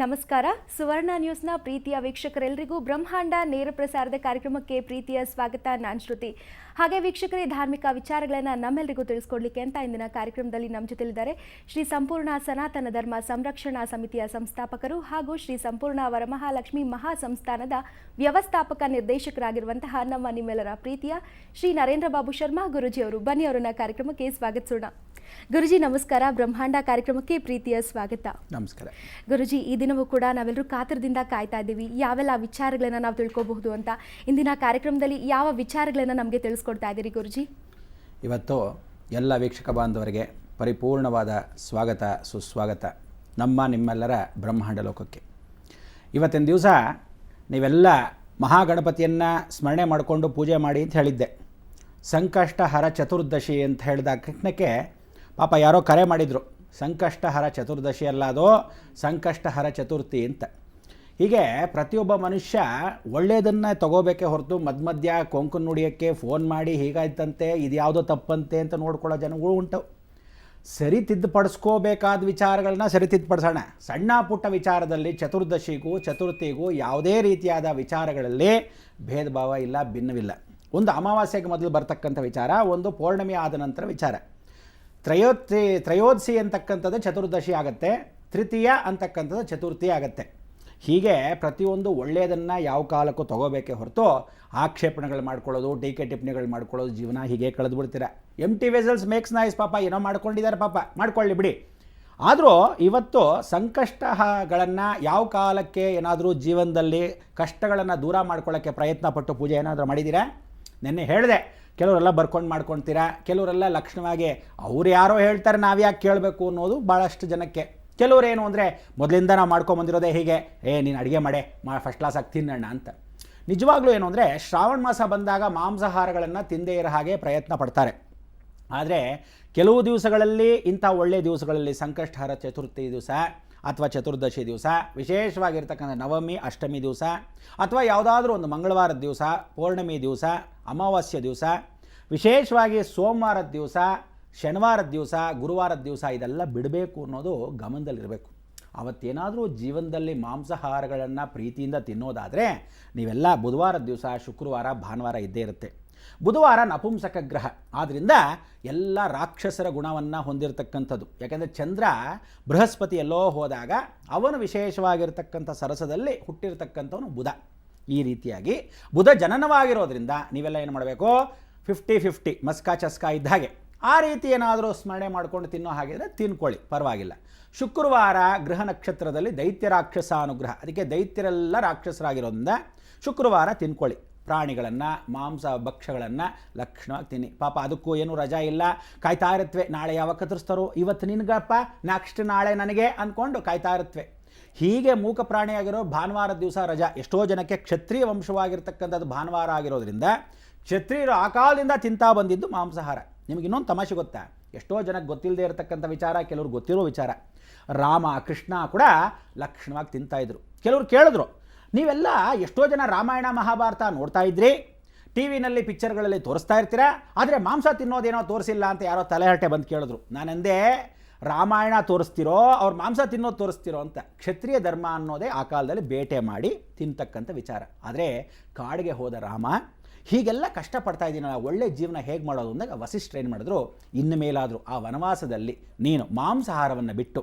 ನಮಸ್ಕಾರ. ಸುವರ್ಣ ನ್ಯೂಸ್ನ ಪ್ರೀತಿಯ ವೀಕ್ಷಕರೆಲ್ಲರಿಗೂ ಬ್ರಹ್ಮಾಂಡ ನೇರ ಪ್ರಸಾರದ ಕಾರ್ಯಕ್ರಮಕ್ಕೆ ಪ್ರೀತಿಯ ಸ್ವಾಗತ. ನಾನು ಶ್ರುತಿ. ಹಾಗೆ ವೀಕ್ಷಕರೇ, ಧಾರ್ಮಿಕ ವಿಚಾರಗಳನ್ನು ನಮ್ಮೆಲ್ಲರಿಗೂ ತಿಳಿಸ್ಕೊಡ್ಲಿಕ್ಕೆ ಅಂತ ಇಂದಿನ ಕಾರ್ಯಕ್ರಮದಲ್ಲಿ ನಮ್ಮ ಜೊತೆಲಿದ್ದಾರೆ ಶ್ರೀ ಸಂಪೂರ್ಣ ಸನಾತನ ಧರ್ಮ ಸಂರಕ್ಷಣಾ ಸಮಿತಿಯ ಸಂಸ್ಥಾಪಕರು ಹಾಗೂ ಶ್ರೀ ಸಂಪೂರ್ಣ ವರಮಹಾಲಕ್ಷ್ಮಿ ಮಹಾ ಸಂಸ್ಥಾನದ ವ್ಯವಸ್ಥಾಪಕ ನಿರ್ದೇಶಕರಾಗಿರುವಂತಹ ನಮ್ಮ ನಿಮ್ಮೆಲ್ಲರ ಪ್ರೀತಿಯ ಶ್ರೀ ನರೇಂದ್ರ ಬಾಬು ಶರ್ಮಾ ಗುರುಜಿ ಅವರು. ಬನ್ನಿ ಅವರನ್ನ ಕಾರ್ಯಕ್ರಮಕ್ಕೆ ಸ್ವಾಗತಿಸೋಣ. ಗುರುಜಿ ನಮಸ್ಕಾರ. ಬ್ರಹ್ಮಾಂಡ ಕಾರ್ಯಕ್ರಮಕ್ಕೆ ಪ್ರೀತಿಯ ಸ್ವಾಗತ. ನಮಸ್ಕಾರ ಗುರುಜಿ. ಈ ದಿನವೂ ಕೂಡ ನಾವೆಲ್ಲರೂ ಕಾತರದಿಂದ ಕಾಯ್ತಾ ಇದ್ದೀವಿ, ಯಾವೆಲ್ಲ ವಿಚಾರಗಳನ್ನು ನಾವು ತಿಳ್ಕೋಬಹುದು ಅಂತ. ಇಂದಿನ ಕಾರ್ಯಕ್ರಮದಲ್ಲಿ ಯಾವ ವಿಚಾರಗಳನ್ನು ನಮಗೆ ತಿಳಿಸ್ಕೊಡ್ತಾ ಇದ್ದೀರಿ ಗುರುಜಿ? ಇವತ್ತು ಎಲ್ಲ ವೀಕ್ಷಕ ಬಾಂಧವರಿಗೆ ಪರಿಪೂರ್ಣವಾದ ಸ್ವಾಗತ, ಸುಸ್ವಾಗತ ನಿಮ್ಮೆಲ್ಲರ ಬ್ರಹ್ಮಾಂಡ ಲೋಕಕ್ಕೆ. ಇವತ್ತಿನ ದಿವಸ ನೀವೆಲ್ಲ ಮಹಾಗಣಪತಿಯನ್ನು ಸ್ಮರಣೆ ಮಾಡಿಕೊಂಡು ಪೂಜೆ ಮಾಡಿ ಅಂತ ಹೇಳಿದ್ದೆ. ಸಂಕಷ್ಟಹರ ಚತುರ್ದಶಿ ಅಂತ ಹೇಳಿದ ಕೃಷ್ಣಕ್ಕೆ ಪಾಪ ಯಾರೋ ಕರೆ ಮಾಡಿದರು, ಸಂಕಷ್ಟಹರ ಚತುರ್ದಶಿ ಅಲ್ಲ, ಅದು ಸಂಕಷ್ಟಹರ ಚತುರ್ಥಿ ಅಂತ. ಹೀಗೆ ಪ್ರತಿಯೊಬ್ಬ ಮನುಷ್ಯ ಒಳ್ಳೆಯದನ್ನು ತಗೋಬೇಕೇ ಹೊರತು ಮಧ್ಯ ಕೊಂಕನ್ ನುಡಿಯೋಕ್ಕೆ ಫೋನ್ ಮಾಡಿ ಹೀಗಾಯ್ತಂತೆ, ಇದು ಯಾವುದೋ ತಪ್ಪಂತೆ ಅಂತ ನೋಡ್ಕೊಳ್ಳೋ ಜನಗಳು ಉಂಟು. ಸರಿತಿದ್ದುಪಡಿಸ್ಕೋಬೇಕಾದ ವಿಚಾರಗಳನ್ನ ಸರಿತಿದ್ದುಪಡಿಸೋಣ. ಸಣ್ಣ ಪುಟ್ಟ ವಿಚಾರದಲ್ಲಿ ಚತುರ್ದಶಿಗೂ ಚತುರ್ಥಿಗೂ ಯಾವುದೇ ರೀತಿಯಾದ ವಿಚಾರಗಳಲ್ಲಿ ಭೇದ ಭಾವ ಇಲ್ಲ, ಭಿನ್ನವಿಲ್ಲ. ಒಂದು ಅಮಾವಾಸ್ಯೆಗೆ ಮೊದಲು ಬರ್ತಕ್ಕಂಥ ವಿಚಾರ, ಒಂದು ಪೌರ್ಣಮಿ ಆದ ನಂತರ ವಿಚಾರ. ತ್ರಯೋದಶಿ ಅಂತಕ್ಕಂಥದ್ದು ಚತುರ್ದಶಿ ಆಗುತ್ತೆ, ತೃತೀಯ ಅಂತಕ್ಕಂಥದ್ದು ಚತುರ್ಥಿ ಆಗುತ್ತೆ. ಹೀಗೆ ಪ್ರತಿಯೊಂದು ಒಳ್ಳೆಯದನ್ನು ಯಾವ ಕಾಲಕ್ಕೂ ತಗೋಬೇಕೇ ಹೊರತು ಆಕ್ಷೇಪಣೆಗಳು ಮಾಡ್ಕೊಳ್ಳೋದು, ಟೀಕೆ ಟಿಪ್ಪಣಿಗಳು ಮಾಡ್ಕೊಳ್ಳೋದು, ಜೀವನ ಹೀಗೆ ಕಳೆದು ಬಿಡ್ತೀರ. ಎಂಟಿ ವೆಸಲ್ಸ್ ಮೇಕ್ಸ್ ನಾಯ್ಸ್. ಪಾಪ ಏನೋ ಮಾಡ್ಕೊಂಡಿದ್ದಾರೆ, ಪಾಪ ಮಾಡ್ಕೊಳ್ಳಿ ಬಿಡಿ. ಆದರೂ ಇವತ್ತು ಸಂಕಷ್ಟಗಳನ್ನು ಯಾವ ಕಾಲಕ್ಕೆ ಏನಾದರೂ ಜೀವನದಲ್ಲಿ ಕಷ್ಟಗಳನ್ನು ದೂರ ಮಾಡ್ಕೊಳ್ಳೋಕ್ಕೆ ಪ್ರಯತ್ನ ಪಟ್ಟು ಪೂಜೆ ಏನಾದರೂ ಮಾಡಿದ್ದೀರಾ? ನೆನ್ನೆ ಹೇಳಿದೆ, ಕೆಲವರೆಲ್ಲ ಬರ್ಕೊಂಡು ಮಾಡ್ಕೊಳ್ತೀರಾ, ಕೆಲವರೆಲ್ಲ ಲಕ್ಷಣವಾಗಿ ಅವ್ರು ಯಾರೋ ಹೇಳ್ತಾರೆ ನಾವ್ಯಾಕೆ ಕೇಳಬೇಕು ಅನ್ನೋದು ಭಾಳಷ್ಟು ಜನಕ್ಕೆ. ಕೆಲವರೇನು ಅಂದರೆ ಮೊದಲಿಂದ ನಾವು ಮಾಡ್ಕೊಂಬಂದಿರೋದೇ ಹೀಗೆ, ನೀನು ಅಡುಗೆ ಮಾಡೇ ಫಸ್ಟ್ ಕ್ಲಾಸಾಗಿ ತಿನ್ನೋಣ ಅಂತ. ನಿಜವಾಗ್ಲೂ ಏನು ಅಂದರೆ ಶ್ರಾವಣ ಮಾಸ ಬಂದಾಗ ಮಾಂಸಾಹಾರಗಳನ್ನು ತಿಂದೇ ಇರೋ ಹಾಗೆ ಪ್ರಯತ್ನ ಪಡ್ತಾರೆ. ಆದರೆ ಕೆಲವು ದಿವಸಗಳಲ್ಲಿ, ಇಂಥ ಒಳ್ಳೆಯ ದಿವಸಗಳಲ್ಲಿ, ಸಂಕಷ್ಟಹರ ಚತುರ್ಥಿ ದಿವಸ ಅಥವಾ ಚತುರ್ದಶಿ ದಿವಸ, ವಿಶೇಷವಾಗಿರ್ತಕ್ಕಂಥ ನವಮಿ ಅಷ್ಟಮಿ ದಿವಸ, ಅಥವಾ ಯಾವುದಾದ್ರೂ ಒಂದು ಮಂಗಳವಾರದ ದಿವಸ, ಪೌರ್ಣಮಿ ದಿವಸ, ಅಮಾವಾಸ್ಯ ದಿವಸ, ವಿಶೇಷವಾಗಿ ಸೋಮವಾರದ ದಿವಸ, ಶನಿವಾರದ ದಿವಸ, ಗುರುವಾರದ ದಿವಸ ಇದೆಲ್ಲ ಬಿಡಬೇಕು ಅನ್ನೋದು ಗಮನದಲ್ಲಿರಬೇಕು. ಅವತ್ತೇನಾದರೂ ಜೀವನದಲ್ಲಿ ಮಾಂಸಾಹಾರಗಳನ್ನು ಪ್ರೀತಿಯಿಂದ ತಿನ್ನೋದಾದರೆ ನೀವೆಲ್ಲ ಬುಧವಾರದ ದಿವಸ, ಶುಕ್ರವಾರ, ಭಾನುವಾರ ಇದ್ದೇ ಇರುತ್ತೆ. ಬುಧವಾರ ನಪುಂಸಕ ಗ್ರಹ ಆದ್ದರಿಂದ ಎಲ್ಲ ರಾಕ್ಷಸರ ಗುಣವನ್ನು ಹೊಂದಿರತಕ್ಕಂಥದ್ದು. ಯಾಕೆಂದರೆ ಚಂದ್ರ ಬೃಹಸ್ಪತಿ ಎಲ್ಲೋ ಹೋದಾಗ ಅವನು ವಿಶೇಷವಾಗಿರ್ತಕ್ಕಂಥ ಸರಸದಲ್ಲಿ ಹುಟ್ಟಿರ್ತಕ್ಕಂಥವನು ಬುಧ. ಈ ರೀತಿಯಾಗಿ ಬುಧ ಜನನವಾಗಿರೋದ್ರಿಂದ ನೀವೆಲ್ಲ ಏನು ಮಾಡಬೇಕು, 50-50 ಮಸ್ಕಾ ಚಸ್ಕಾ ಇದ್ದ ಹಾಗೆ ಆ ರೀತಿ ಏನಾದರೂ ಸ್ಮರಣೆ ಮಾಡ್ಕೊಂಡು ತಿನ್ನೋ ಹಾಗಿದ್ರೆ ತಿನ್ಕೊಳ್ಳಿ, ಪರವಾಗಿಲ್ಲ. ಶುಕ್ರವಾರ ಗೃಹ ನಕ್ಷತ್ರದಲ್ಲಿ ದೈತ್ಯ ರಾಕ್ಷಸ ಅನುಗ್ರಹ, ಅದಕ್ಕೆ ದೈತ್ಯರೆಲ್ಲ ರಾಕ್ಷಸರಾಗಿರೋದ್ರಿಂದ ಶುಕ್ರವಾರ ತಿನ್ಕೊಳ್ಳಿ. ಪ್ರಾಣಿಗಳನ್ನು, ಮಾಂಸ ಭಕ್ಷ್ಯಗಳನ್ನು ಲಕ್ಷಣವಾಗಿ ತಿನ್ನಿ. ಪಾಪ ಅದಕ್ಕೂ ಏನೂ ರಜಾ ಇಲ್ಲ, ಕಾಯ್ತಾ ಇರುತ್ತವೆ. ನಾಳೆ ಯಾವಾಗ ಕತ್ತರಿಸ್ತಾರೋ, ಇವತ್ತು ನಿನಗಪ್ಪ, ನೆಕ್ಸ್ಟ್ ನಾಳೆ ನನಗೆ ಅಂದ್ಕೊಂಡು ಕಾಯ್ತಾ ಇರುತ್ತವೆ. ಹೀಗೆ ಮೂಕ ಪ್ರಾಣಿಯಾಗಿರೋ ಭಾನುವಾರದ ದಿವಸ ರಜಾ. ಎಷ್ಟೋ ಜನಕ್ಕೆ ಕ್ಷತ್ರಿಯ ವಂಶವಾಗಿರ್ತಕ್ಕಂಥದ್ದು ಭಾನುವಾರ ಆಗಿರೋದ್ರಿಂದ ಕ್ಷತ್ರಿಯರು ಆ ಕಾಲದಿಂದ ತಿಂತಾ ಬಂದಿದ್ದು ಮಾಂಸಾಹಾರ. ನಿಮಗೆ ಇನ್ನೊಂದು ತಮಾಷೆ ಗೊತ್ತಾ? ಎಷ್ಟೋ ಜನಕ್ಕೆ ಗೊತ್ತಿಲ್ಲದೆ ಇರತಕ್ಕಂಥ ವಿಚಾರ, ಕೆಲವ್ರು ಗೊತ್ತಿರೋ ವಿಚಾರ. ರಾಮ ಕೃಷ್ಣ ಕೂಡ ಲಕ್ಷಣವಾಗಿ ತಿಂತಾಯಿದ್ರು. ಕೆಲವರು ಕೇಳಿದ್ರು, ನೀವೆಲ್ಲ ಎಷ್ಟೋ ಜನ ರಾಮಾಯಣ ಮಹಾಭಾರತ ನೋಡ್ತಾ ಇದ್ರಿ, ಟಿ ವಿನಲ್ಲಿ ಪಿಕ್ಚರ್ಗಳಲ್ಲಿ ತೋರಿಸ್ತಾ ಇರ್ತೀರಾ, ಆದರೆ ಮಾಂಸ ತಿನ್ನೋದೇನೋ ತೋರಿಸಿಲ್ಲ ಅಂತ ಯಾರೋ ತಲೆಹರಟೆ ಬಂದು ಕೇಳಿದ್ರು. ನಾನೆಂದೇ, ರಾಮಾಯಣ ತೋರಿಸ್ತಿರೋ ಅವ್ರು ಮಾಂಸ ತಿನ್ನೋದು ತೋರಿಸ್ತಿರೋ ಅಂತ. ಕ್ಷತ್ರಿಯ ಧರ್ಮ ಅನ್ನೋದೇ ಆ ಕಾಲದಲ್ಲಿ ಬೇಟೆ ಮಾಡಿ ತಿಂತಕ್ಕಂಥ ವಿಚಾರ. ಆದರೆ ಕಾಡಿಗೆ ಹೋದ ರಾಮ ಹೀಗೆಲ್ಲ ಕಷ್ಟಪಡ್ತಾ ಇದ್ದೀನಲ್ಲ, ಒಳ್ಳೆ ಜೀವನ ಹೇಗೆ ಮಾಡೋದು ಅಂದಾಗ ವಸಿಷ್ಠರು ಏನು ಮಾಡಿದ್ರು, ಇನ್ನು ಮೇಲಾದರೂ ಆ ವನವಾಸದಲ್ಲಿ ನೀನು ಮಾಂಸಾಹಾರವನ್ನು ಬಿಟ್ಟು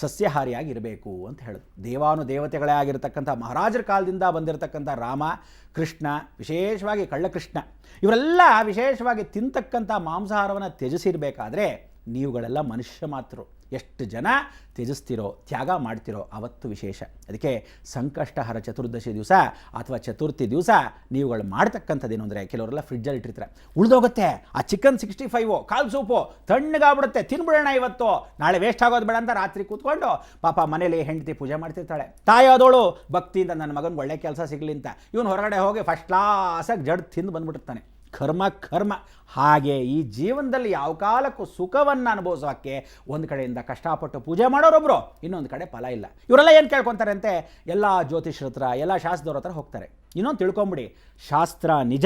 ಸಸ್ಯಾಹಾರಿಯಾಗಿರಬೇಕು ಅಂತ ಹೇಳಿದ್ರು. ದೇವಾನುದೇವತೆಗಳೇ ಆಗಿರತಕ್ಕಂಥ ಮಹಾರಾಜರ ಕಾಲದಿಂದ ಬಂದಿರತಕ್ಕಂಥ ರಾಮ, ಕೃಷ್ಣ, ವಿಶೇಷವಾಗಿ ಕಳ್ಳಕೃಷ್ಣ, ಇವರೆಲ್ಲ ವಿಶೇಷವಾಗಿ ತಿಂತಕ್ಕಂಥ ಮಾಂಸಾಹಾರವನ್ನು ತ್ಯಜಿಸಿರಬೇಕಾದ್ರೆ ನೀವುಗಳೆಲ್ಲ ಮನುಷ್ಯ ಮಾತ್ರ. ಎಷ್ಟು ಜನ ತ್ಯಜಿಸ್ತಿರೋ, ತ್ಯಾಗ ಮಾಡ್ತಿರೋ ಅವತ್ತು ವಿಶೇಷ. ಅದಕ್ಕೆ ಸಂಕಷ್ಟಹರ ಚತುರ್ದಶಿ ದಿವಸ ಅಥವಾ ಚತುರ್ಥಿ ದಿವಸ ನೀವುಗಳು ಮಾಡ್ತಕ್ಕಂಥದ್ದೇನು ಅಂದರೆ, ಕೆಲವರೆಲ್ಲ ಫ್ರಿಡ್ಜಲ್ಲಿ ಇಟ್ಟಿರ್ತಾರೆ, ಉಳಿದೋಗುತ್ತೆ ಆ ಚಿಕನ್ 65 ಕಾಲು ಸೂಪು ತಣ್ಣಗಾಗ್ಬಿಡುತ್ತೆ, ತಿನ್ಬಿಡೋಣ ಇವತ್ತು, ನಾಳೆ ವೇಸ್ಟ್ ಆಗೋದು ಬೇಡ ಅಂತ ರಾತ್ರಿ ಕೂತ್ಕೊಂಡು ಪಾಪ ಮನೇಲಿ ಹೆಂಡತಿ ಪೂಜೆ ಮಾಡ್ತಿರ್ತಾಳೆ. ತಾಯಾದೋಳು ಭಕ್ತಿಯಿಂದ ನನ್ನ ಮಗನಿಗೆ ಒಳ್ಳೆ ಕೆಲಸ ಸಿಗಲಿ ಅಂತ ಇವನು ಹೊರಗಡೆ ಹೋಗಿ ಫಸ್ಟ್ ಕ್ಲಾಸಾಗಿ ಜಡ್ ತಿಂದು ಬಂದ್ಬಿಟ್ಟಿರ್ತಾನೆ. ಕರ್ಮ. ಹಾಗೆ ಈ ಜೀವನದಲ್ಲಿ ಯಾವ ಕಾಲಕ್ಕೂ ಸುಖವನ್ನು ಅನುಭವಿಸೋಕ್ಕೆ ಒಂದು ಕಡೆಯಿಂದ ಕಷ್ಟಪಟ್ಟು ಪೂಜೆ ಮಾಡೋರೊಬ್ಬರು, ಇನ್ನೊಂದು ಕಡೆ ಫಲ ಇಲ್ಲ. ಇವರೆಲ್ಲ ಏನು ಕೇಳ್ಕೊತಾರೆ ಅಂತೆ, ಎಲ್ಲ ಜ್ಯೋತಿಷ್ಯರ ಹತ್ರ, ಎಲ್ಲ ಶಾಸ್ತ್ರದವ್ರ ಹತ್ರ ಹೋಗ್ತಾರೆ. ಇನ್ನೊಂದು ತಿಳ್ಕೊಂಬಿಡಿ, ಶಾಸ್ತ್ರ ನಿಜ,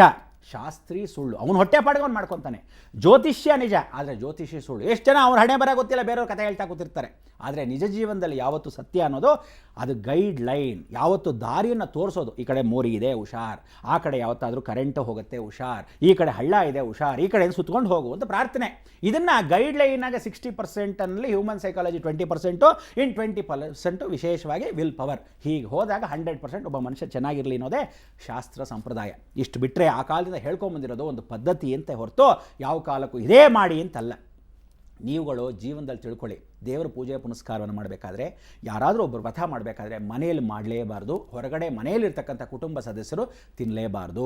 ಶಾಸ್ತ್ರಿ ಸುಳ್ಳು. ಅವನು ಹೊಟ್ಟೆ ಪಾಡ್ಕೊಂಡು ಮಾಡ್ಕೊತಾನೆ. ಜ್ಯೋತಿಷ್ಯ ನಿಜ, ಆದರೆ ಜ್ಯೋತಿಷಿ ಸುಳ್ಳು. ಎಷ್ಟು ಜನ ಅವ್ರ ಹಣೆ ಬರ ಗೊತ್ತಿಲ್ಲ, ಬೇರೆಯವ್ರ ಕಥೆ ಹೇಳ್ತಾ ಕೂತಿರ್ತಾರೆ. ಆದರೆ ನಿಜ ಜೀವನದಲ್ಲಿ ಯಾವತ್ತು ಸತ್ಯ ಅನ್ನೋದು ಅದು ಗೈಡ್ ಲೈನ್, ಯಾವತ್ತು ದಾರಿಯನ್ನು ತೋರಿಸೋದು. ಈ ಕಡೆ ಮೋರಿ ಇದೆ ಹುಷಾರ್, ಆ ಕಡೆ ಯಾವತ್ತಾದರೂ ಕರೆಂಟ್ ಹೋಗುತ್ತೆ ಹುಷಾರ್, ಈ ಕಡೆ ಹಳ್ಳ ಇದೆ ಹುಷಾರ್, ಈ ಕಡೆ ಸುತ್ಕೊಂಡು ಹೋಗು ಅಂತ ಪ್ರಾರ್ಥನೆ. ಇದನ್ನು ಗೈಡ್ ಲೈನಾಗ 60% ಹ್ಯೂಮನ್ ಸೈಕಾಲಜಿ 20%, ಇನ್ 20% ವಿಶೇಷವಾಗಿ ವಿಲ್ ಪವರ್. ಹೀಗೆ ಹೋದಾಗ 100% ಒಬ್ಬ ಮನುಷ್ಯ ಚೆನ್ನಾಗಿರಲಿ ಅನ್ನೋದೇ ಶಾಸ್ತ್ರ ಸಂಪ್ರದಾಯ. ಇಷ್ಟು ಬಿಟ್ಟರೆ ಆ ಕಾಲದಿಂದ ಹೇಳ್ಕೊಂಬಂದಿರೋದು ಒಂದು ಪದ್ಧತಿ ಅಂತ ಹೊರತು ಯಾವ ಕಾಲಕ್ಕೂ ಇದೇ ಮಾಡಿ ಅಂತಲ್ಲ. ನೀವುಗಳು ಜೀವನದಲ್ಲಿ ತಿಳ್ಕೊಳ್ಳಿ, ದೇವರ ಪೂಜೆ ಪುನಸ್ಕಾರವನ್ನು ಮಾಡಬೇಕಾದ್ರೆ, ಯಾರಾದರೂ ಒಬ್ಬರು ವ್ರತ ಮಾಡಬೇಕಾದ್ರೆ ಮನೆಯಲ್ಲಿ ಮಾಡಲೇಬಾರ್ದು. ಹೊರಗಡೆ ಮನೆಯಲ್ಲಿರ್ತಕ್ಕಂಥ ಕುಟುಂಬ ಸದಸ್ಯರು ತಿನ್ನಲೇಬಾರ್ದು.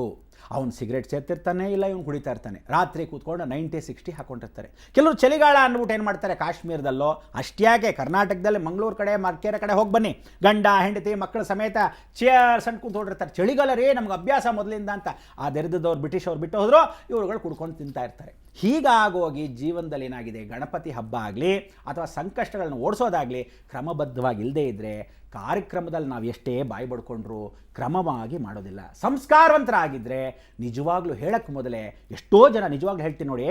ಅವನು ಸಿಗರೇಟ್ ಸೇರ್ತಿರ್ತಾನೆ, ಇಲ್ಲ ಇವನು ಕುಡಿತಾ ಇರ್ತಾನೆ. ರಾತ್ರಿ ಕೂತ್ಕೊಂಡು 90-60 ಹಾಕ್ಕೊಂಡಿರ್ತಾರೆ. ಕೆಲವರು ಚಳಿಗಾಲ ಅಂದ್ಬಿಟ್ಟು ಏನು ಮಾಡ್ತಾರೆ, ಕಾಶ್ಮೀರದಲ್ಲೋ ಅಷ್ಟ್ಯಾಕೆ ಕರ್ನಾಟಕದಲ್ಲಿ ಮಂಗಳೂರು ಕಡೆ ಮರ್ಕೆರೆ ಕಡೆ ಹೋಗಿ ಬನ್ನಿ, ಗಂಡ ಹೆಂಡತಿ ಮಕ್ಕಳ ಸಮೇತ ಚೇರ್ಸ್ ಅಂತ ಕೂತ್ಕೊಂಡಿರ್ತಾರೆ. ಚಳಿಗಾಲ ರೀ ನಮ್ಗೆ ಅಭ್ಯಾಸ ಮೊದಲಿಂದ ಅಂತ. ಆ ದರಿದ್ರದವ್ರು ಬ್ರಿಟಿಷ್ ಅವ್ರು ಬಿಟ್ಟು ಹೋದ್ರು, ಇವ್ರುಗಳು ಕುಡ್ಕೊಂಡು ತಿಂತಾ ಇರ್ತಾರೆ. ಹೀಗಾಗೋಗಿ ಜೀವನದಲ್ಲಿ ಏನಾಗಿದೆ, ಗಣಪತಿ ಹಬ್ಬ ಆಗಲಿ ಅಥವಾ ಸಂಕಷ್ಟಗಳನ್ನು ಓಡಿಸೋದಾಗಲಿ ಕ್ರಮಬದ್ಧವಾಗಿ ಇಲ್ಲದೇ ಇದ್ದರೆ ಕಾರ್ಯಕ್ರಮದಲ್ಲಿ ನಾವು ಎಷ್ಟೇ ಬಾಯಿ ಬಡ್ಕೊಂಡ್ರು ಕ್ರಮವಾಗಿ ಮಾಡೋದಿಲ್ಲ. ಸಂಸ್ಕಾರವಂತರಾಗಿದ್ದರೆ ನಿಜವಾಗ್ಲೂ ಹೇಳಕ್ಕೆ ಮೊದಲೇ ಎಷ್ಟೋ ಜನ, ನಿಜವಾಗ್ಲೂ ಹೇಳ್ತೀನಿ ನೋಡಿ,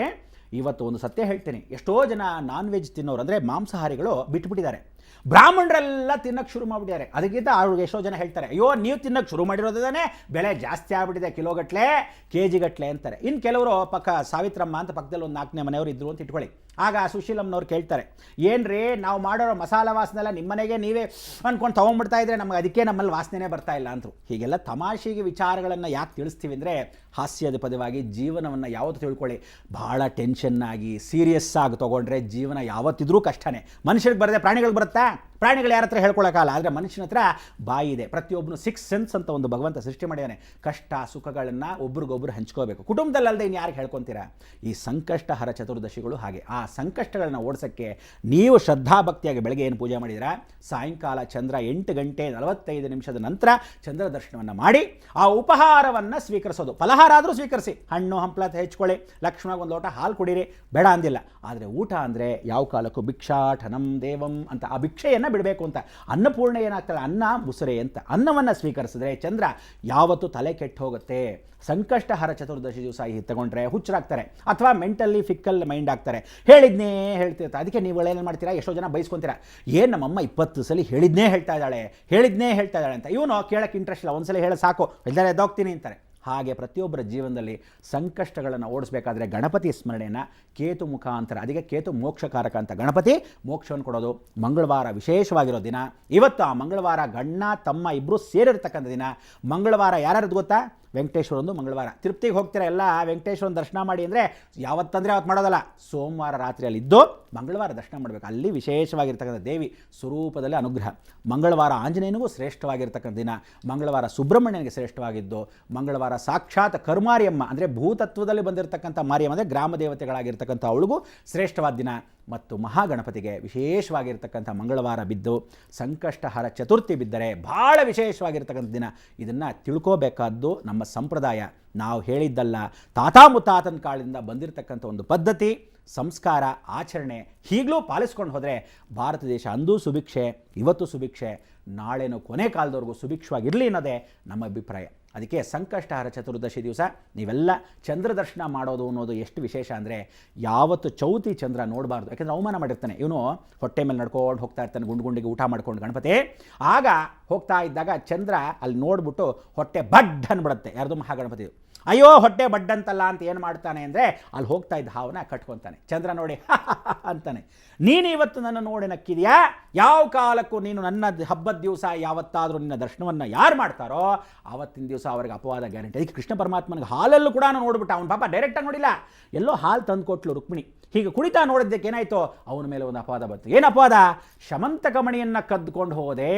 ಇವತ್ತು ಒಂದು ಸತ್ಯ ಹೇಳ್ತೀನಿ, ಎಷ್ಟೋ ಜನ ನಾನ್ ವೆಜ್ ತಿನ್ನೋರು ಅಂದರೆ ಮಾಂಸಾಹಾರಿಗಳು ಬಿಟ್ಬಿಟ್ಟಿದ್ದಾರೆ. ಬ್ರಾಹ್ಮಣರೆಲ್ಲ ತಿನ್ನೋಕ್ಕೆ ಶುರು ಮಾಡಿಬಿಟ್ಟಿದ್ದಾರೆ. ಅದಕ್ಕಿಂತ ಅವ್ರಿಗೆ ಎಷ್ಟೋ ಜನ ಹೇಳ್ತಾರೆ, ಅಯ್ಯೋ ನೀವು ತಿನ್ನೋಕ್ಕೆ ಶುರು ಮಾಡಿರೋದೇ ಬೆಲೆ ಜಾಸ್ತಿ ಆಗ್ಬಿಟ್ಟಿದೆ, ಕಿಲೋಗಟ್ಟಲೆ ಕೆಜಿಗಟ್ಟಲೆ ಅಂತಾರೆ. ಇನ್ನು ಕೆಲವರು ಸಾವಿತ್ರಮ್ಮ ಅಂತ ಪಕ್ಕದಲ್ಲಿ ಒಂದು 4ನೇ ಮನೆಯವರು ಇದ್ರು ಅಂತ ಇಟ್ಕೊಳ್ಳಿ. ಆಗ ಸುಶೀಲಮ್ಮನವ್ರು ಕೇಳ್ತಾರೆ, ಏನ್ರಿ ನಾವು ಮಾಡೋರೋ ಮಸಾಲ ವಾಸನೆಲ್ಲ ನಿಮ್ಮನೆಗೆ ನೀವೇ ಅಂದ್ಕೊಂಡು ತೊಗೊಂಡ್ಬಿಡ್ತಾ ಇದ್ರೆ ನಮಗೆ ಅದಕ್ಕೆ ನಮ್ಮಲ್ಲಿ ವಾಸನೆ ಬರ್ತಾ ಇಲ್ಲ ಅಂದರು. ಹೀಗೆಲ್ಲ ತಮಾಷೆಗೆ ವಿಚಾರಗಳನ್ನು ಯಾಕೆ ತಿಳಿಸ್ತೀವಿ ಅಂದರೆ, ಹಾಸ್ಯದ ಪದವಾಗಿ ಜೀವನವನ್ನು ಯಾವತ್ತು ತಿಳ್ಕೊಳ್ಳಿ, ಭಾಳ ಟೆನ್ಷನ್ನಾಗಿ ಸೀರಿಯಸ್ ಆಗಿ ತೊಗೊಂಡ್ರೆ ಜೀವನ ಯಾವತ್ತಿದ್ರೂ ಕಷ್ಟನೇ. ಮನುಷ್ಯರಿಗೆ ಬರದೆ ಪ್ರಾಣಿಗಳಿಗೆ ಬರುತ್ತಾ? ಪ್ರಾಣಿಗಳು ಯಾರ ಹತ್ರ ಹೇಳ್ಕೊಳ್ಳೋಕ್ಕಲ್ಲ, ಆದರೆ ಮನುಷ್ಯನ ಹತ್ರ ಬಾಯಿ ಇದೆ. ಪ್ರತಿಯೊಬ್ಬನು 6 ಸೆನ್ಸ್ ಅಂತ ಒಂದು ಭಗವಂತ ಸೃಷ್ಟಿ ಮಾಡಿದ್ದಾನೆ. ಕಷ್ಟ ಸುಖಗಳನ್ನು ಒಬ್ರಿಗೊಬ್ರು ಹಂಚ್ಕೋಬೇಕು. ಕುಟುಂಬದಲ್ಲದೆ ಇನ್ನು ಯಾರಿಗೆ ಹೇಳ್ಕೊತೀರಾ? ಈ ಸಂಕಷ್ಟಹರ ಚತುರ್ದಶಿಗಳು ಹಾಗೆ. ಆ ಸಂಕಷ್ಟಗಳನ್ನು ಓಡಿಸೋಕ್ಕೆ ನೀವು ಶ್ರದ್ಧಾಭಕ್ತಿಯಾಗಿ ಬೆಳಗ್ಗೆ ಏನು ಪೂಜೆ ಮಾಡಿದಿರಾ, ಸಾಯಂಕಾಲ ಚಂದ್ರ 8:45 ನಂತರ ಚಂದ್ರ ದರ್ಶನವನ್ನು ಮಾಡಿ ಆ ಉಪಹಾರವನ್ನು ಸ್ವೀಕರಿಸೋದು. ಫಲಹಾರ ಆದರೂ ಸ್ವೀಕರಿಸಿ, ಹಣ್ಣು ಹಂಪಲ ಹೆಚ್ಕೊಳ್ಳಿ, ಲಕ್ಷ್ಮಣ ಒಂದು ಲೋಟ ಹಾಲು ಕುಡೀರಿ, ಬೇಡ ಅಂದಿಲ್ಲ. ಆದರೆ ಊಟ ಅಂದರೆ ಯಾವ ಕಾಲಕ್ಕೂ ಭಿಕ್ಷಾಟನಂ ದೇವಂ ಅಂತ, ಆ ಭಿಕ್ಷೆಯನ್ನು ಬಿಡಬೇಕು ಅಂತ. ಅನ್ನಪೂರ್ಣ ಏನಾಗ್ತಾಳೆ, ಅನ್ನ ಮುಸುರೆ ಅಂತ. ಅನ್ನವನ್ನು ಸ್ವೀಕರಿಸಿದ್ರೆ ಚಂದ್ರ ಯಾವತ್ತೂ ತಲೆ ಕೆಟ್ಟು ಹೋಗುತ್ತೆ. ಸಂಕಷ್ಟಹರ ಚತುರ್ದಶಿ ದಿವಸ ತಗೊಂಡ್ರೆ ಹುಚ್ಚರಾಗ್ತಾರೆ ಅಥವಾ ಮೆಂಟಲಿ ಫಿಕ್ಕಲ್ ಮೈಂಡ್ ಆಗ್ತಾರೆ. ಹೇಳಿದ್ನೇ ಹೇಳ್ತಿರ್ತಾರೆ. ಅದಕ್ಕೆ ನೀವು ಏನು ಮಾಡ್ತೀರಾ, ಎಷ್ಟೋ ಜನ ಬೈಸ್ಕೊತೀರಾ, ಏನು ನಮ್ಮಮ್ಮ 20 ಸಲ ಹೇಳಿದ್ನೇ ಹೇಳ್ತಾ ಇದ್ದಾಳೆ ಅಂತ. ಇವನು ಕೇಳೋಕ್ಕೆ ಇಂಟ್ರೆಸ್ಟ್ ಇಲ್ಲ, ಒಂದ್ಸಲ ಹೇಳ ಸಾಕು, ಎಲ್ಲರೂ ಎದ್ದೋಗ್ತೀನಿ ಅಂತಾರೆ. ಹಾಗೆ ಪ್ರತಿಯೊಬ್ಬರ ಜೀವನದಲ್ಲಿ ಸಂಕಷ್ಟಗಳನ್ನು ಓಡಿಸಬೇಕಾದ್ರೆ ಗಣಪತಿ ಸ್ಮರಣೆಯನ್ನು ಕೇತು ಮುಖಾಂತರ, ಅದಕ್ಕೆ ಕೇತು ಮೋಕ್ಷಕಾರಕ ಅಂತ. ಗಣಪತಿ ಮೋಕ್ಷವನ್ನು ಕೊಡೋದು ಮಂಗಳವಾರ ವಿಶೇಷವಾಗಿರೋ ದಿನ. ಇವತ್ತು ಆ ಮಂಗಳವಾರ ಗಂಡ ತಮ್ಮ ಇಬ್ಬರು ಸೇರಿರ್ತಕ್ಕಂಥ ದಿನ. ಮಂಗಳವಾರ ಯಾರ್ಯಾರದು ಗೊತ್ತಾ? ವೆಂಕಟೇಶ್ವರಂದು ಮಂಗಳವಾರ. ತಿರುಪ್ತಿಗೆ ಹೋಗ್ತೀರಾ ಎಲ್ಲ, ವೆಂಕಟೇಶ್ವರನ ದರ್ಶನ ಮಾಡಿ ಅಂದರೆ ಯಾವತ್ತಂದರೆ ಅವತ್ತು ಮಾಡೋದಲ್ಲ, ಸೋಮವಾರ ರಾತ್ರಿಯಲ್ಲಿ ಇದ್ದು ಮಂಗಳವಾರ ದರ್ಶನ ಮಾಡಬೇಕು. ಅಲ್ಲಿ ವಿಶೇಷವಾಗಿರ್ತಕ್ಕಂಥ ದೇವಿ ಸ್ವರೂಪದಲ್ಲಿ ಅನುಗ್ರಹ. ಮಂಗಳವಾರ ಆಂಜನೇಯನಿಗೂ ಶ್ರೇಷ್ಠವಾಗಿರ್ತಕ್ಕಂಥ ದಿನ. ಮಂಗಳವಾರ ಸುಬ್ರಹ್ಮಣ್ಯನಿಗೆ ಶ್ರೇಷ್ಠವಾಗಿದ್ದು, ಮಂಗಳವಾರ ಸಾಕ್ಷಾತ್ ಕರ್ಮಾರಿಯಮ್ಮ ಅಂದರೆ ಭೂತತ್ವದಲ್ಲಿ ಬಂದಿರತಕ್ಕಂಥ ಮಾರಿಯಮ್ಮ ಅಂದರೆ ಗ್ರಾಮ ದೇವತೆಗಳಾಗಿರ್ತಕ್ಕಂಥ ಅವಳಿಗೂ ಶ್ರೇಷ್ಠವಾದ ದಿನ. ಮತ್ತು ಮಹಾಗಣಪತಿಗೆ ವಿಶೇಷವಾಗಿರ್ತಕ್ಕಂಥ ಮಂಗಳವಾರ ಬಿದ್ದು ಸಂಕಷ್ಟಹರ ಚತುರ್ಥಿ ಬಿದ್ದರೆ ಭಾಳ ವಿಶೇಷವಾಗಿರ್ತಕ್ಕಂಥ ದಿನ. ಇದನ್ನು ತಿಳ್ಕೋಬೇಕಾದ್ದು ನಮ್ಮ ಸಂಪ್ರದಾಯ. ನಾವು ಹೇಳಿದ್ದಲ್ಲ, ತಾತ ಮುತ್ತಾತನ ಕಾಲದಿಂದ ಬಂದಿರತಕ್ಕಂಥ ಒಂದು ಪದ್ಧತಿ, ಸಂಸ್ಕಾರ, ಆಚರಣೆ. ಈಗಲೂ ಪಾಲಿಸ್ಕೊಂಡು ಹೋದರೆ ಭಾರತ ದೇಶ ಅಂದೂ ಸುಭಿಕ್ಷೆ, ಇವತ್ತು ಸುಭಿಕ್ಷೆ, ನಾಳೆನೂ ಕೊನೆ ಕಾಲದವರೆಗೂ ಸುಭಿಕ್ಷವಾಗಿರಲಿ ಅನ್ನೋದೇ ನಮ್ಮ ಅಭಿಪ್ರಾಯ. ಅದಕ್ಕೆ ಸಂಕಷ್ಟಹರ ಚತುರ್ದಶಿ ದಿವಸ ನೀವೆಲ್ಲ ಚಂದ್ರ ದರ್ಶನ ಮಾಡೋದು ಅನ್ನೋದು ಎಷ್ಟು ವಿಶೇಷ ಅಂದರೆ, ಯಾವತ್ತು ಚೌತಿ ಚಂದ್ರ ನೋಡಬಾರ್ದು. ಯಾಕೆಂದರೆ ಅವಮಾನ ಮಾಡಿರ್ತಾನೆ ಇವನು, ಹೊಟ್ಟೆ ಮೇಲೆ ನಡ್ಕೊಂಡು ಹೋಗ್ತಾ ಇರ್ತಾನೆ ಗುಂಡಿಗೆ ಊಟ ಮಾಡ್ಕೊಂಡು ಗಣಪತಿ. ಆಗ ಹೋಗ್ತಾ ಇದ್ದಾಗ ಚಂದ್ರ ಅಲ್ಲಿ ನೋಡ್ಬಿಟ್ಟು ಹೊಟ್ಟೆ ಬಡ್ ಅಂದ್ಬಿಡುತ್ತೆ ಯಾರ್ದು, ಮಹಾಗಣಪತಿ. ಅಯ್ಯೋ ಹೊಟ್ಟೆ ಬಡ್ಡಂತಲ್ಲ ಅಂತ ಏನು ಮಾಡ್ತಾನೆ ಅಂದರೆ, ಅಲ್ಲಿ ಹೋಗ್ತಾ ಇದ್ದ ಹಾವನ್ನ ಕಟ್ಕೊತಾನೆ. ಚಂದ್ರ ನೋಡಿ ಅಂತಾನೆ, ನೀನು ಇವತ್ತು ನನ್ನ ನೋಡಿ ನಕ್ಕಿದೆಯಾ? ಯಾವ ಕಾಲಕ್ಕೂ ನೀನು ನನ್ನ ಹಬ್ಬದ ದಿವಸ ಯಾವತ್ತಾದರೂ ನಿನ್ನ ದರ್ಶನವನ್ನು ಯಾರು ಮಾಡ್ತಾರೋ ಆವತ್ತಿನ ದಿವಸ ಅವ್ರಿಗೆ ಅಪವಾದ ಗ್ಯಾರಂಟಿ. ಅದಕ್ಕೆ ಕೃಷ್ಣ ಪರಮಾತ್ಮನಿಗೆ ಹಾಲಲ್ಲೂ ಕೂಡ ನೋಡ್ಬಿಟ್ಟು, ಅವನ ಪಾಪ ಡೈರೆಕ್ಟಾಗಿ ನೋಡಿಲ್ಲ, ಎಲ್ಲೋ ಹಾಲು ತಂದು ಕೊಟ್ಲು ರುಕ್ಮಿಣಿ. ಹೀಗೆ ಕುಡಿತಾ ನೋಡಿದ್ದಕ್ಕೆ ಏನಾಯಿತು, ಅವನ ಮೇಲೆ ಒಂದು ಅಪವಾದ ಬಂತು. ಏನು ಅಪವಾದ? ಶಮಂತಕಮಣಿಯನ್ನು ಕದ್ದುಕೊಂಡು ಹೋದೆ,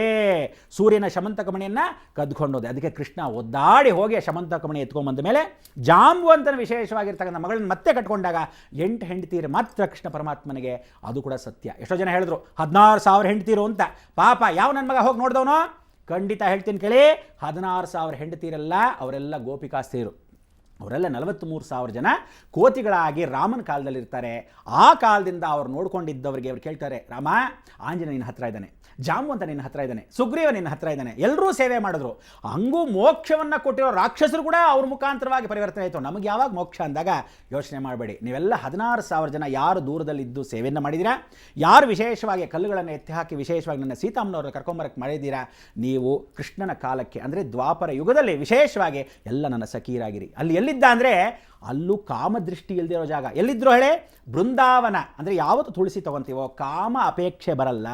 ಸೂರ್ಯನ ಶಮಂತಕಮಣಿಯನ್ನು ಕದ್ದುಕೊಂಡು ಹೋದೆ. ಅದಕ್ಕೆ ಕೃಷ್ಣ ಒದ್ದಾಡಿ ಹೋಗಿ ಶಮಂತಕಮಣಿ ಎತ್ಕೊಂಡ್ಬಂದ ಮೇಲೆ ಜಾಂಬುವಂತನ ವಿಶೇಷವಾಗಿರ್ತಕ್ಕಂಥ ಮಗಳನ್ನು ಮತ್ತೆ ಕಟ್ಕೊಂಡಾಗ 8 ಹೆಂಡತೀರು ಮಾತ್ರ ಕೃಷ್ಣ ಪರಮಾತ್ಮನಿಗೆ. ಅದು ಕೂಡ ಸತ್ಯ. ಎಷ್ಟೋ ಜನ ಹೇಳಿದ್ರು 16,000 ಹೆಂಡತೀರು ಅಂತ. ಪಾಪ ಯಾವ ನನ್ನ ಮಗ ಹೋಗಿ ನೋಡಿದವನು? ಖಂಡಿತ ಹೇಳ್ತೀನಿ ಕೇಳಿ, 16,000 ಹೆಂಡತೀರಲ್ಲ, ಅವರೆಲ್ಲ ಗೋಪಿಕಾಸ್ತ್ರೀಯರು. ಅವರೆಲ್ಲ 43,000 ಜನ ಕೋತಿಗಳಾಗಿ ರಾಮನ ಕಾಲದಲ್ಲಿರ್ತಾರೆ. ಆ ಕಾಲದಿಂದ ಅವ್ರು ನೋಡ್ಕೊಂಡಿದ್ದವರಿಗೆ ಅವ್ರು ಕೇಳ್ತಾರೆ, ರಾಮ ಆಂಜನೇಯ ನಿನ್ನ ಹತ್ರ ಇದ್ದಾನೆ, ಜಾಂಬವಂತ ನಿನ್ನ ಹತ್ರ ಇದ್ದಾನೆ, ಸುಗ್ರೀವ ನಿನ್ನ ಹತ್ರ ಇದ್ದಾನೆ, ಎಲ್ಲರೂ ಸೇವೆ ಮಾಡಿದ್ರು. ಹಂಗೂ ಮೋಕ್ಷವನ್ನು ಕೊಟ್ಟಿರೋ ರಾಕ್ಷಸರು ಕೂಡ ಅವ್ರ ಮುಖಾಂತರವಾಗಿ ಪರಿವರ್ತನೆ ಆಯಿತು. ನಮಗೆ ಯಾವಾಗ ಮೋಕ್ಷ ಅಂದಾಗ ಯೋಚನೆ ಮಾಡಬೇಡಿ. ನೀವೆಲ್ಲ 16,000 ಜನ ಯಾರು ದೂರದಲ್ಲಿದ್ದು ಸೇವೆಯನ್ನು ಮಾಡಿದ್ದೀರಾ, ಯಾರು ವಿಶೇಷವಾಗಿ ಕಲ್ಲುಗಳನ್ನು ಎತ್ತಿ ಹಾಕಿ ವಿಶೇಷವಾಗಿ ನನ್ನ ಸೀತಾಮ್ಮನವ್ರನ್ನ ಕರ್ಕೊಂಬರಕ್ಕೆ ಮಾಡಿದ್ದೀರಾ, ನೀವು ಕೃಷ್ಣನ ಕಾಲಕ್ಕೆ ಅಂದರೆ ದ್ವಾಪರ ಯುಗದಲ್ಲಿ ವಿಶೇಷವಾಗಿ ಎಲ್ಲ ನನ್ನ ಸಖೀರಾಗಿರಿ. ಅಲ್ಲಿ ಎಲ್ಲಿದ್ದ ಅಂದರೆ ಅಲ್ಲೂ ಕಾಮದೃಷ್ಟಿ ಇಲ್ದಿರೋ ಜಾಗ. ಎಲ್ಲಿದ್ರು ಹೇಳಿ? ಬೃಂದಾವನ. ಅಂದರೆ ಯಾವತ್ತು ತುಳಸಿ ತೊಗೊತೀವೋ ಕಾಮ ಅಪೇಕ್ಷೆ ಬರಲ್ಲ,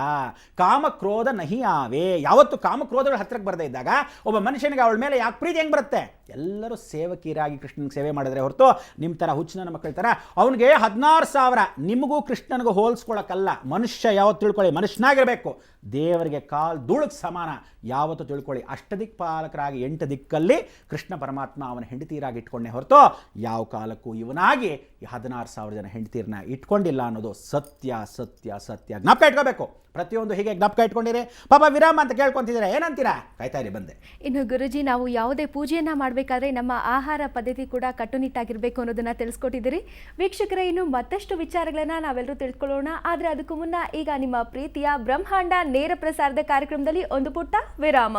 ಕಾಮ ಕ್ರೋಧ ನಹಿ ಆವೆ. ಯಾವತ್ತು ಕಾಮಕ್ರೋಧಗಳ ಹತ್ರಕ್ಕೆ ಬರದೇ ಇದ್ದಾಗ ಒಬ್ಬ ಮನುಷ್ಯನಿಗೆ ಅವಳ ಮೇಲೆ ಯಾಕೆ ಪ್ರೀತಿ ಹೆಂಗೆ ಬರುತ್ತೆ? ಎಲ್ಲರೂ ಸೇವಕಿಯರಾಗಿ ಕೃಷ್ಣನಿಗೆ ಸೇವೆ ಮಾಡಿದ್ರೆ ಹೊರತು ನಿಮ್ಮ ಥರ ಹುಚ್ಚಿನ ಮಕ್ಕಳ ಥರ ಅವನಿಗೆ 16,000 ನಿಮಗೂ ಕೃಷ್ಣನಿಗೂ ಹೋಲಿಸ್ಕೊಳ್ಳೋಕ್ಕಲ್ಲ. ಮನುಷ್ಯ ಯಾವತ್ತು ತಿಳ್ಕೊಳ್ಳಿ, ಮನುಷ್ಯನಾಗಿರಬೇಕು, ದೇವರಿಗೆ ಕಾಲು ಧೂಳಕ್ಕೆ ಸಮಾನ ಯಾವತ್ತು ತಿಳ್ಕೊಳ್ಳಿ. ಅಷ್ಟದಿಕ್ಪಾಲಕರಾಗಿ 8 ದಿಕ್ಕಲ್ಲಿ ಕೃಷ್ಣ ಪರಮಾತ್ಮ ಅವನ ಹೆಂಡತಿಯರಾಗಿ ಇಟ್ಕೊಂಡೆ ಹೊರತು ಯಾವ ಕಾಲಕ್ಕೂ ಇವನಾಗಿ 16,000 ಜನ ಹೆಂಡತಿಯರನ್ನ ಇಟ್ಕೊಂಡಿಲ್ಲ ಅನ್ನೋದು ಸತ್ಯ ಸತ್ಯ ಸತ್ಯ. ಜ್ಞಾಪಕ ಇಟ್ಕೋಬೇಕು. ಪ್ರತಿಯೊಂದು ಹೀಗೆ ಜ್ಞಾಪಕ ಇಟ್ಕೊಂಡಿರಿ. ಪಾಪ ವಿರಾಮ ಅಂತ ಕೇಳ್ಕೊಂತಿದ್ದೀರಾ, ಏನಂತೀರಾ? ಕಾಯ್ತಾ ಇರಿ, ಬಂದೆ. ಇನ್ನು ಗುರುಜಿ, ನಾವು ಯಾವುದೇ ಪೂಜೆಯನ್ನು ಮಾಡಬೇಕಾದ್ರೆ ನಮ್ಮ ಆಹಾರ ಪದ್ಧತಿ ಕೂಡ ಕಟ್ಟುನಿಟ್ಟಾಗಿರಬೇಕು ಅನ್ನೋದನ್ನು ತಿಳಿಸ್ಕೊಟ್ಟಿದ್ದೀರಿ. ವೀಕ್ಷಕರೇ, ಇನ್ನು ಮತ್ತಷ್ಟು ವಿಚಾರಗಳನ್ನು ನಾವೆಲ್ಲರೂ ತಿಳ್ಕೊಳ್ಳೋಣ. ಆದರೆ ಅದಕ್ಕೂ ಮುನ್ನ ಈಗ ನಿಮ್ಮ ಪ್ರೀತಿಯ ಬ್ರಹ್ಮಾಂಡ ನೇರ ಪ್ರಸಾರದ ಕಾರ್ಯಕ್ರಮದಲ್ಲಿ ಒಂದು ಪುಟ್ಟ ವಿರಾಮ.